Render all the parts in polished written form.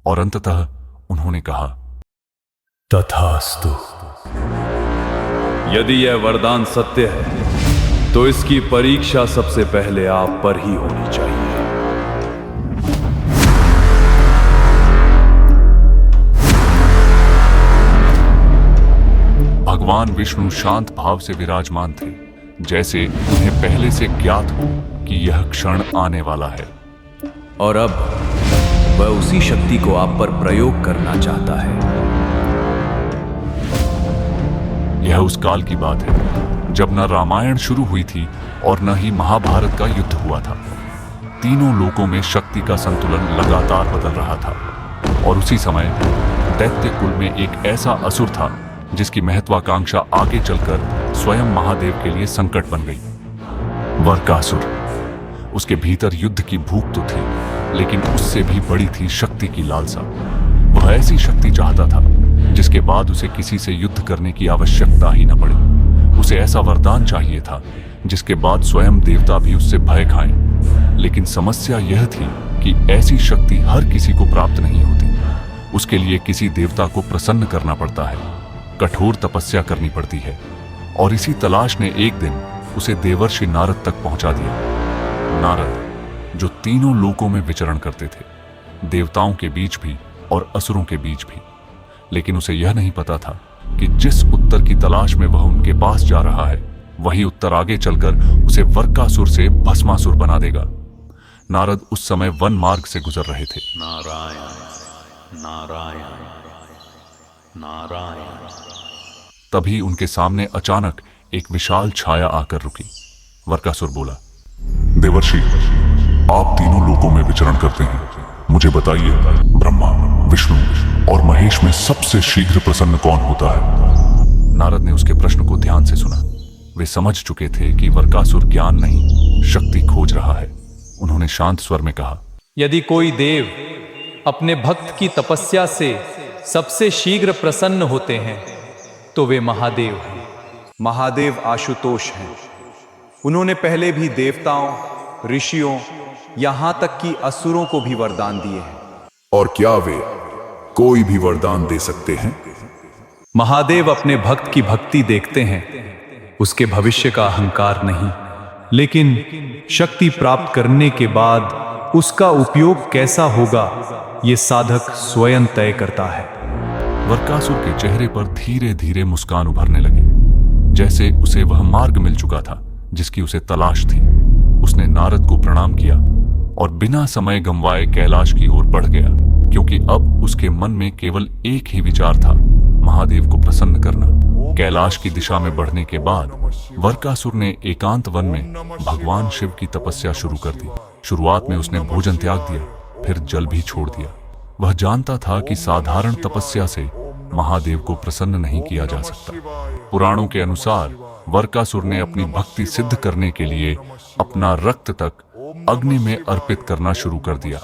और अंततः उन्होंने कहा, तथास्तु। यदि यह वरदान सत्य है तो इसकी परीक्षा सबसे पहले आप पर ही होनी चाहिए। भगवान विष्णु शांत भाव से विराजमान थे, जैसे उन्हें पहले से ज्ञात हो कि यह क्षण आने वाला है। और अब वह उसी शक्ति को आप पर प्रयोग करना चाहता है। यह उस काल की बात है जब न रामायण शुरू हुई थी और न ही महाभारत का युद्ध हुआ था। तीनों लोकों में शक्ति का संतुलन लगातार बदल रहा था और उसी समय दैत्य कुल में एक ऐसा असुर था जिसकी महत्वाकांक्षा आगे चलकर स्वयं महादेव के लिए संकट बन गई। वरकासुर। उसके भीतर युद्ध की भूख तो थी, लेकिन उससे भी बड़ी थी शक्ति की लालसा। वह ऐसी शक्ति चाहता था जिसके बाद उसे किसी से युद्ध करने की आवश्यकता ही न पड़े। उसे ऐसा वरदान चाहिए था जिसके बाद स्वयं देवता भी उससे भय खाएं। लेकिन समस्या यह थी कि ऐसी शक्ति हर किसी को प्राप्त नहीं होती। उसके लिए किसी देवता को प्रसन्न करना पड़ता है, कठोर तपस्या करनी पड़ती है। और इसी तलाश ने एक दिन उसे देवर्षि नारद तक पहुंचा दिया। नारद, जो तीनों लोकों में विचरण करते थे, देवताओं के बीच भी और असुरों के बीच भी। लेकिन उसे यह नहीं पता था कि जिस उत्तर की तलाश में वह उनके पास जा रहा है, वही उत्तर आगे चलकर उसे वरकासुर से भस्मासुर बना देगा। नारद उस समय वन मार्ग से गुजर रहे थे। नारायण नारायण नारायण। तभी उनके सामने अचानक एक विशाल छाया आकर रुकी। वरकासुर बोला, देवर्षि, आप तीनों लोकों में विचरण करते हैं। मुझे बताइए, ब्रह्मा, विष्णु और महेश में सबसे शीघ्र प्रसन्न कौन होता है? नारद ने उसके प्रश्न को ध्यान से सुना। वे समझ चुके थे कि वरकासुर ज्ञान नहीं, शक्ति खोज रहा है। उन्होंने शांत स्वर में कहा, यदि कोई देव अपने भक्त की तपस्या से सबसे शीघ्र प्रसन्न होते हैं तो वे महादेव हैं। महादेव आशुतोष हैं। उन्होंने पहले भी देवताओं, ऋषियों, यहां तक कि असुरों को भी वरदान दिए हैं। और क्या वे कोई भी वरदान दे सकते हैं? महादेव अपने भक्त की भक्ति देखते हैं, उसके भविष्य का अहंकार नहीं। लेकिन शक्ति प्राप्त करने के बाद उसका उपयोग कैसा होगा, ये साधक स्वयं तय करता है। वरकासुर के चेहरे पर धीरे धीरे मुस्कान उभरने लगी, जैसे उसे वह मार्ग मिल चुका था जिसकी उसे तलाश थी। उसने नारद को प्रणाम किया और बिना समय गंवाए कैलाश की ओर बढ़ गया, क्योंकि अब उसके मन में केवल एक ही विचार था, महादेव को प्रसन्न करना। कैलाश की दिशा में बढ़ने के बाद वरकासुर ने एकांत वन में भगवान शिव की तपस्या शुरू कर दी। शुरुआत में उसने भोजन त्याग दिया, फिर जल भी छोड़ दिया। वह जानता था कि साधारण तपस्या से महादेव को प्रसन्न नहीं किया जा सकता। पुराणों के अनुसार वरकासुर ने अपनी भक्ति सिद्ध करने के लिए अपना रक्त तक अग्नि में अर्पित करना शुरू कर दिया।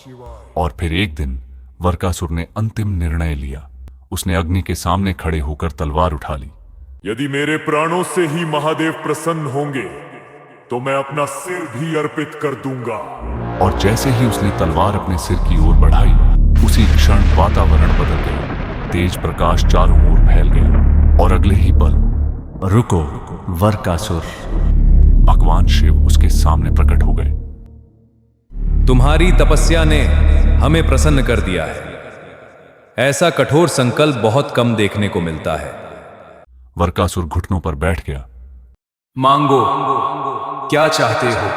और फिर एक दिन वरकासुर ने अंतिम निर्णय लिया। उसने अग्नि के सामने खड़े होकर तलवार उठा ली। यदि मेरे प्राणों से ही महादेव प्रसन्न होंगे तो मैं अपना सिर भी अर्पित कर दूंगा। और जैसे ही उसने तलवार अपने सिर की ओर बढ़ाई, उसी क्षण वातावरण बदल गया। तेज प्रकाश चारों ओर फैल गया और अगले ही पल, रुको वरकासुर, भगवान शिव उसके सामने प्रकट हो गए। तुम्हारी तपस्या ने हमें प्रसन्न कर दिया है। ऐसा कठोर संकल्प बहुत कम देखने को मिलता है। वरकासुर घुटनों पर बैठ गया। मांगो, क्या चाहते हो?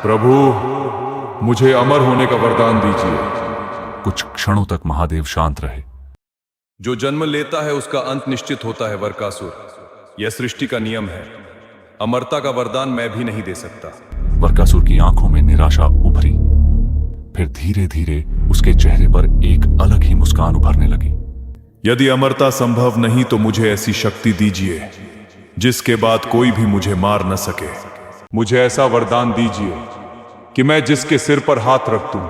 प्रभु, मुझे अमर होने का वरदान दीजिए। कुछ क्षणों तक महादेव शांत रहे। जो जन्म लेता है उसका अंत निश्चित होता है वरकासुर। यह सृष्टि का नियम है। अमरता का वरदान मैं भी नहीं दे सकता। वरकासुर की आंखों में निराशा उभरी। फिर धीरे धीरे उसके चेहरे पर एक अलग ही मुस्कान उभरने लगी। यदि अमरता संभव नहीं तो मुझे ऐसी शक्ति दीजिए जिसके बाद कोई भी मुझे मार न सके। मुझे ऐसा वरदान दीजिए कि मैं जिसके सिर पर हाथ रख दूं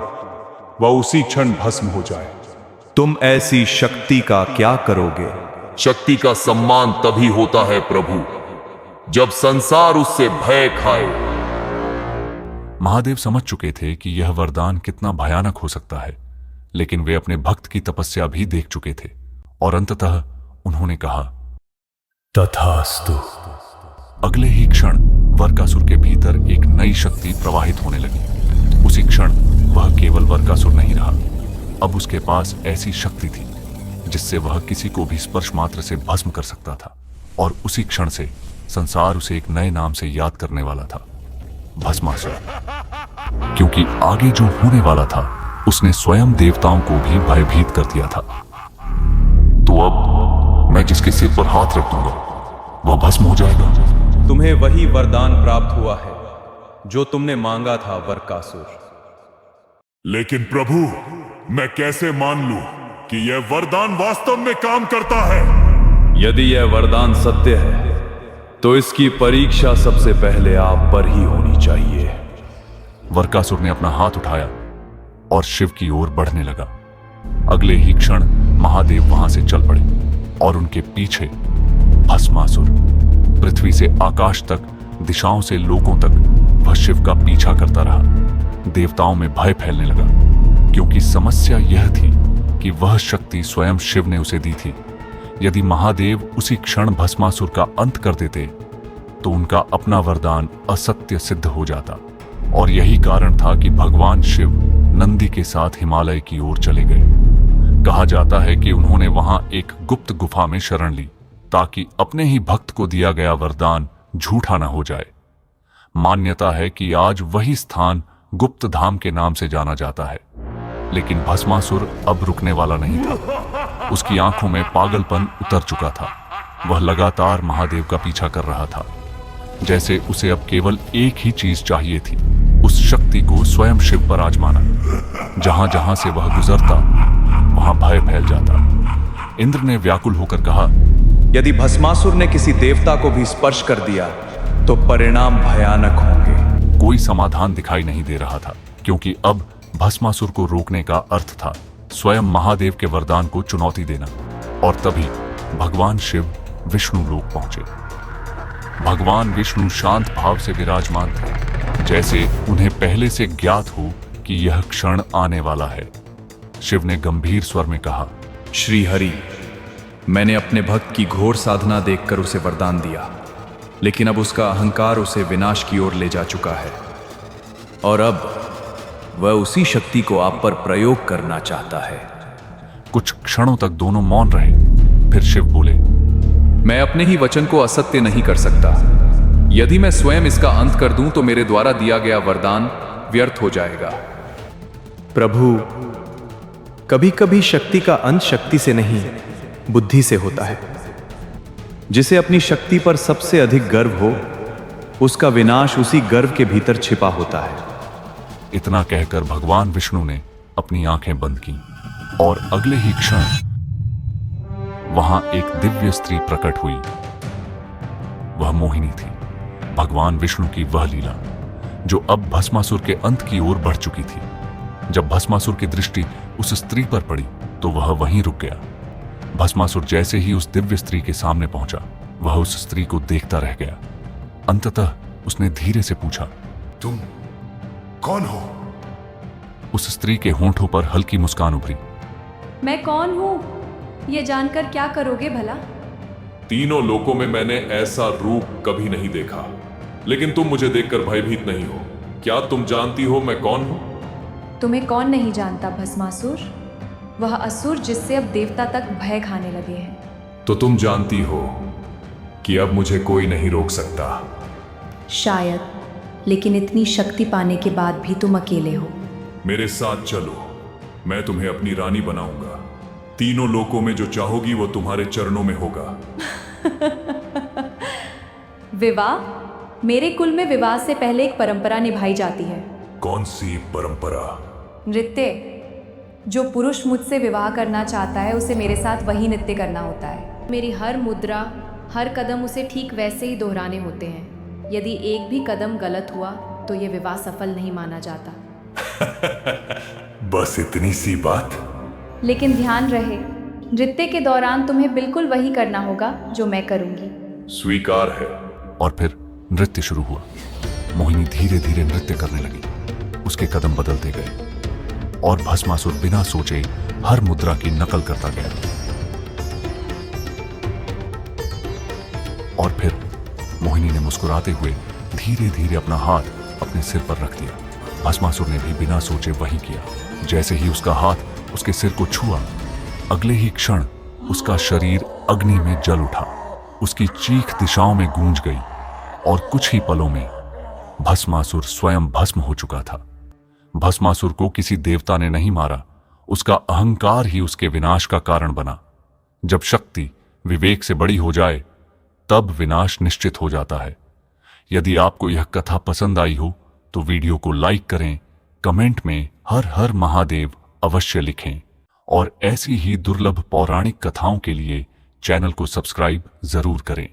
वह उसी क्षण भस्म हो जाए। तुम ऐसी शक्ति का क्या करोगे? शक्ति का सम्मान तभी होता है प्रभु, जब संसार उससे भय खाए। महादेव समझ चुके थे कि यह वरदान कितना भयानक हो सकता है, लेकिन वे अपने भक्त की तपस्या भी देख चुके थे और अंततः उन्होंने कहा, तथास्तु। अगले ही क्षण वरकासुर के भीतर एक नई शक्ति प्रवाहित होने लगी। उसी क्षण वह केवल वरकासुर नहीं रहा, अब उसके पास ऐसी शक्ति थी जिससे वह किसी को भी स्पर्श मात्र से भस्म कर सकता था। और उसी क्षण से संसार उसे एक नए नाम से याद करने वाला था, भस्मासुर। क्योंकि आगे जो होने वाला था उसने स्वयं देवताओं को भी भयभीत कर दिया था। तो अब मैं जिसके सिर पर हाथ रख दूंगा वह भस्म हो जाएगा। तुम्हें वही वरदान प्राप्त हुआ है जो तुमने मांगा था वरकासुर। लेकिन प्रभु, मैं कैसे मान लूं कि यह वरदान वास्तव में काम करता है? यदि यह वरदान सत्य है तो इसकी परीक्षा सबसे पहले आप पर ही होनी चाहिए। वरकासुर ने अपना हाथ उठाया और शिव की ओर बढ़ने लगा। अगले ही क्षण महादेव वहां से चल पड़े और उनके पीछे भस्मासुर। पृथ्वी से आकाश तक, दिशाओं से लोकों तक वह शिव का पीछा करता रहा। देवताओं में भय फैलने लगा, क्योंकि समस्या यह थी कि वह शक्ति स्वयं शिव ने उसे दी थी। यदि महादेव उसी क्षण भस्मासुर का अंत कर देते तो उनका अपना वरदान असत्य सिद्ध हो जाता। और यही कारण था कि भगवान शिव नंदी के साथ हिमालय की ओर चले गए। कहा जाता है कि उन्होंने वहां एक गुप्त गुफा में शरण ली ताकि अपने ही भक्त को दिया गया वरदान झूठा न हो जाए। मान्यता है कि आज वही स्थान गुप्त धाम के नाम से जाना जाता है। लेकिन भस्मासुर अब रुकने वाला नहीं था। उसकी आंखों में पागलपन उतर चुका था। वह लगातार महादेव का पीछा कर रहा था, जैसे उसे अब केवल एक ही चीज चाहिए थी, उस शक्ति को स्वयं शिव पर आजमाना। जहां जहां से वह गुजरता वहां भय फैल जाता। इंद्र ने व्याकुल होकर कहा, यदि भस्मासुर ने किसी देवता को भी स्पर्श कर दिया तो परिणाम भयानक होंगे। कोई समाधान दिखाई नहीं दे रहा था, क्योंकि अब भस्मासुर को रोकने का अर्थ था स्वयं महादेव के वरदान को चुनौती देना। और तभी भगवान शिव विष्णु लोक पहुंचे। भगवान विष्णु शांत भाव से विराजमान थे, जैसे उन्हें पहले से ज्ञात हो कि यह क्षण आने वाला है। शिव ने गंभीर स्वर में कहा, श्री हरि, मैंने अपने भक्त की घोर साधना देखकर उसे वरदान दिया, लेकिन अब उसका अहंकार उसे विनाश की ओर ले जा चुका है और अब वह उसी शक्ति को आप पर प्रयोग करना चाहता है। कुछ क्षणों तक दोनों मौन रहे। फिर शिव बोले, मैं अपने ही वचन को असत्य नहीं कर सकता। यदि मैं स्वयं इसका अंत कर दूं तो मेरे द्वारा दिया गया वरदान व्यर्थ हो जाएगा। प्रभु, कभी कभी शक्ति का अंत शक्ति से नहीं, बुद्धि से होता है। जिसे अपनी शक्ति पर सबसे अधिक गर्व हो, उसका विनाश उसी गर्व के भीतर छिपा होता है। इतना कहकर भगवान विष्णु ने अपनी आंखें बंद की और अगले ही क्षण वहां एक दिव्य स्त्री प्रकट हुई। वह मोहिनी थी, भगवान विष्णु की वह लीला जो अब भस्मासुर के अंत की ओर बढ़ चुकी थी। जब भस्मासुर की दृष्टि उस स्त्री पर पड़ी तो वह वहीं रुक गया। भस्मासुर जैसे ही उस दिव्य स्त्री के सामने पहुंचा, वह उस स्त्री को देखता रह गया। अंततः उसने धीरे से पूछा, तुम कौन हो? उस स्त्री के होंठों पर हल्की मुस्कान उभरी। मैं कौन हूँ ये जानकर क्या करोगे भला? तीनों लोकों में मैंने ऐसा रूप कभी नहीं देखा, लेकिन तुम मुझे देखकर भयभीत नहीं हो। क्या तुम जानती हो मैं कौन हूं? तुम्हें कौन नहीं जानता भस्मासुर, वह असुर जिससे अब देवता तक भय खाने लगे हैं। तो तुम जानती हो कि अब मुझे कोई नहीं रोक सकता। शायद, लेकिन इतनी शक्ति पाने के बाद भी तुम अकेले हो। मेरे साथ चलो, मैं तुम्हें अपनी रानी बनाऊंगा। तीनों लोकों में जो चाहोगी वो तुम्हारे चरणों में होगा। विवाह? मेरे कुल में विवाह से पहले एक परंपरा निभाई जाती है। कौन सी परंपरा? नृत्य। जो पुरुष मुझसे विवाह करना चाहता है उसे मेरे साथ वही नृत्य करना होता है। मेरी हर मुद्रा, हर कदम उसे ठीक वैसे ही दोहराने होते हैं। यदि एक भी कदम गलत हुआ तो ये विवाह सफल नहीं माना जाता। बस इतनी सी बात? लेकिन ध्यान रहे, नृत्य के दौरान तुम्हें बिल्कुल वही करना होगा जो मैं करूंगी। स्वीकार है। और फिर नृत्य शुरू हुआ। मोहिनी धीरे धीरे नृत्य करने लगी। उसके कदम बदलते गए। और भस्मासुर बिना सोचे हर मुद्रा की नकल करता गया। और फिर मोहिनी ने मुस्कुराते हुए धीरे धीरे अपना हाथ अपने सिर पर रख दिया। भस्मासुर ने भी बिना सोचे वही किया। जैसे ही उसका हाथ उसके सिर को छुआ, अगले ही क्षण उसका शरीर अग्नि में जल उठा। उसकी चीख दिशाओं में गूंज गई और कुछ ही पलों में भस्मासुर स्वयं भस्म हो चुका था। भस्मासुर को किसी देवता ने नहीं मारा, उसका अहंकार ही उसके विनाश का कारण बना। जब शक्ति विवेक से बड़ी हो जाए तब विनाश निश्चित हो जाता है। यदि आपको यह कथा पसंद आई हो तो वीडियो को लाइक करें, कमेंट में हर हर महादेव अवश्य लिखें और ऐसी ही दुर्लभ पौराणिक कथाओं के लिए चैनल को सब्सक्राइब जरूर करें।